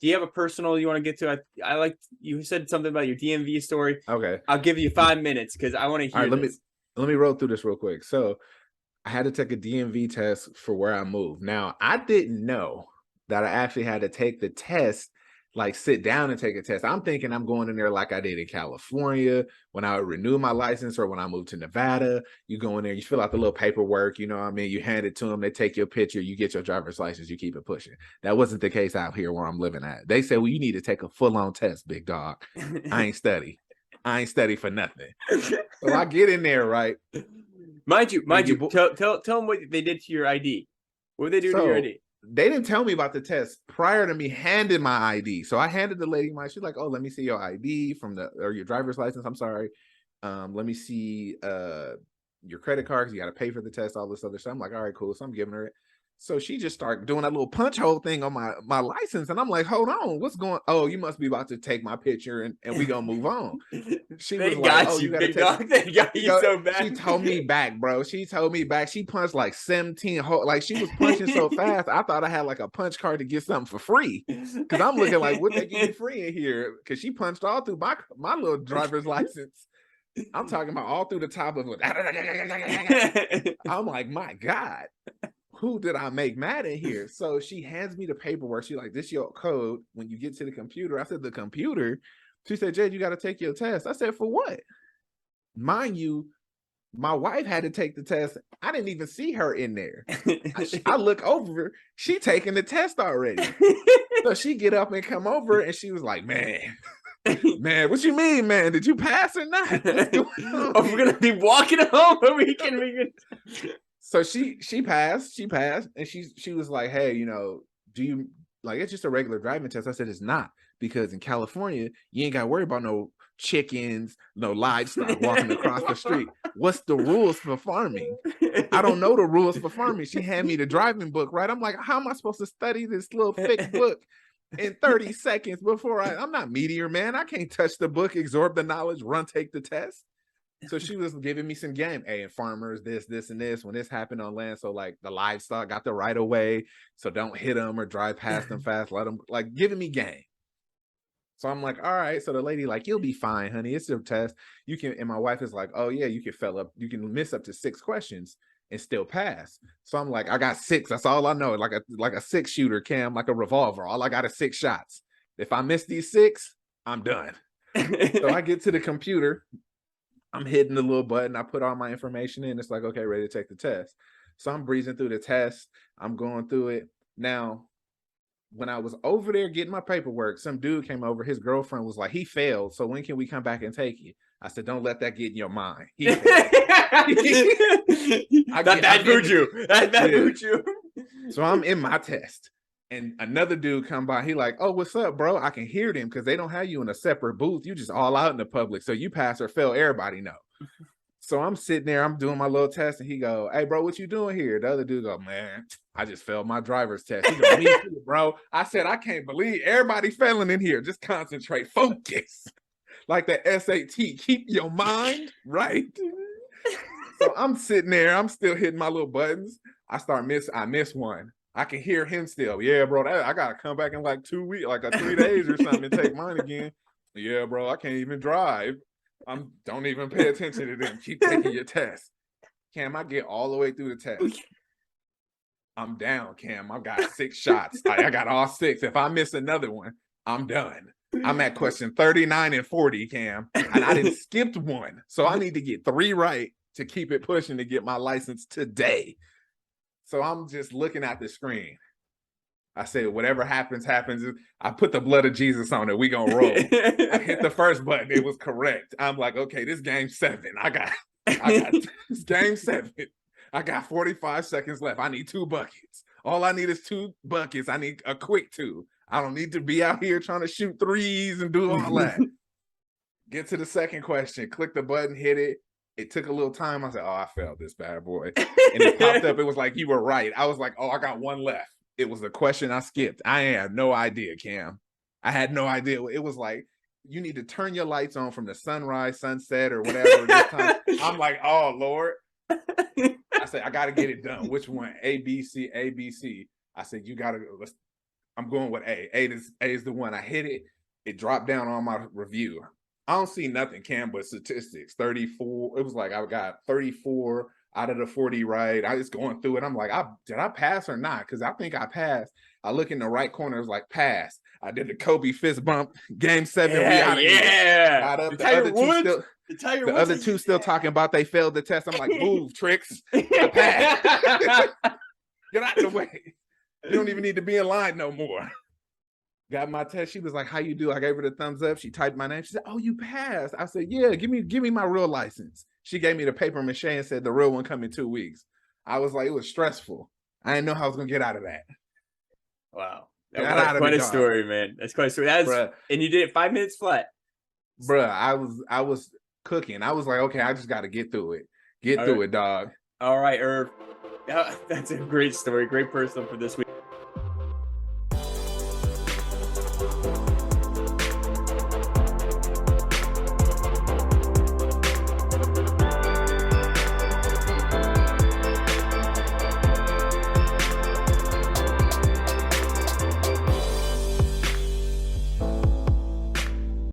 do you have a personal you want to get to? I like you said something about your DMV story. Okay. I'll give you 5 minutes because I want to All right, hear this. let me roll through this real quick. So I had to take a DMV test for where I moved. Now, I didn't know that I actually had to take the test, like sit down and take a test. I'm thinking I'm going in there like I did in California when I renewed my license or when I moved to Nevada. You go in there, you fill out the little paperwork, you know what I mean? You hand it to them, they take your picture, you get your driver's license, you keep it pushing. That wasn't the case out here where I'm living at. They said, well, you need to take a full-on test, big dog. I ain't study. I ain't study for nothing. So I get in there, right? Mind you, And you, tell them what they did to your ID. What did they do to your so ID? they didn't tell me about the test prior to me handing my ID. So I handed the lady my, she's like, oh, let me see your ID or your driver's license. I'm sorry. Let me see your credit card because you got to pay for the test, all this other stuff. I'm like, all right, cool. So I'm giving her it. So she just started doing that little punch hole thing on my license. And I'm like, hold on, what's going on? Oh, you must be about to take my picture and we gonna move on. She They was like, got oh, you, you gotta big take dog. They got you so bad. she told me back, bro. She told me back. She punched like 17 like she was punching so fast. I thought I had like a punch card to get something for free. Cause I'm looking like, what they give me free in here? Cause she punched all through my little driver's license. I'm talking about all through the top of it. I'm like, my God, who did I make mad in here? So she hands me the paperwork. She's like, this your code when you get to the computer. I said, the computer? She said, Jade, you got to take your test. I said, for what? Mind you, my wife had to take the test. I didn't even see her in there. I look over, she taking the test already. So she get up and come over and she was like, man, what you mean, man? Did you pass or not? What's going on? Oh, we're gonna be walking home or we can So she passed, and she was like, hey, you know, do you like it's just a regular driving test? I said it's not, because in California, you ain't gotta worry about no chickens, no livestock walking across the street. What's the rules for farming? I don't know the rules for farming. She handed me the driving book, right? I'm like, how am I supposed to study this little thick book in 30 seconds before I'm not Meteor Man. I can't touch the book, absorb the knowledge, run, take the test. So she was giving me some game. Hey, and farmers, this, and this. When this happened on land, so like the livestock got the right of way, so don't hit them or drive past them fast. Let them, like, giving me game. So I'm like, all right. So the lady like, you'll be fine, honey. It's a test. You can. And my wife is like, oh yeah, you can miss up to 6 questions and still pass. So I'm like, I got 6. That's all I know. Like a 6 shooter, Cam, like a revolver. All I got is 6 shots. If I miss these 6, I'm done. So I get to the computer. I'm hitting the little button. I put all my information in. It's like, okay, ready to take the test. So I'm breezing through the test. I'm going through it. Now, when I was over there getting my paperwork, some dude came over. His girlfriend was like, he failed. So when can we come back and take you? I said, don't let that get in your mind. He failed. That booed you. So I'm in my test. And another dude come by. He like, oh, what's up, bro? I can hear them because they don't have you in a separate booth. You just all out in the public. So you pass or fail, everybody know. So I'm sitting there, I'm doing my little test, and he go, hey, bro, what you doing here? The other dude go, man, I just failed my driver's test. He go, me too, bro. I said, I can't believe everybody failing in here. Just concentrate, focus. Like the SAT, keep your mind right. So I'm sitting there, I'm still hitting my little buttons. I miss one. I can hear him still. Yeah, bro, I gotta come back in like 2 weeks, like 3 days or something, and take mine again. Yeah, bro, I can't even drive. Don't even pay attention to them. Keep taking your test. Cam, I get all the way through the test. I'm down, Cam. I got 6 shots. I got all 6. If I miss another one, I'm done. I'm at question 39 and 40, Cam. And I didn't skip one. So I need to get 3 right to keep it pushing to get my license today. So I'm just looking at the screen. I said, whatever happens, happens. I put the blood of Jesus on it. We gonna roll. I hit the first button. It was correct. I'm like, okay, this game 7. I got this game 7. I got 45 seconds left. I need 2 buckets. All I need is 2 buckets. I need a quick 2. I don't need to be out here trying to shoot threes and do all that. Get to the second question. Click the button, hit it. It took a little time. I said, oh, I failed this bad boy. And it popped up. It was like, you were right. I was like, oh, I got 1 left. It was a question I skipped. I had no idea, Cam. I had no idea. It was like, you need to turn your lights on from the sunrise, sunset, or whatever. This time. I'm like, oh, Lord. I said, I got to get it done. Which one? A, B, C, A, B, C. I said, you got to, I'm going with A. A is the one. I hit it. It dropped down on my review. I don't see nothing, Cam, but statistics. 34. It was like I got 34 out of the 40 right. I was going through it. I'm like, did I pass or not? Because I think I passed. I look in the right corner. It was like pass. I did the Kobe fist bump. Game 7. We out of here. Out of the other two still talking about they failed the test. I'm like, move, tricks. I passed. Get out of the way. You don't even need to be in line no more. Got my test. She was like, how you do? I gave her the thumbs up. She typed my name. She said, oh, you passed. I said, yeah, give me my real license. She gave me the paper mache and said the real one come in 2 weeks. I was like, it was stressful. I didn't know how I was gonna get out of that. Wow. That's quite a story, man. That's quite a story. And you did it 5 minutes flat. Bruh, I was cooking. I was like, okay, I just gotta get through it. Get through it, dog. All right, Irv. That's a great story. Great person for this week.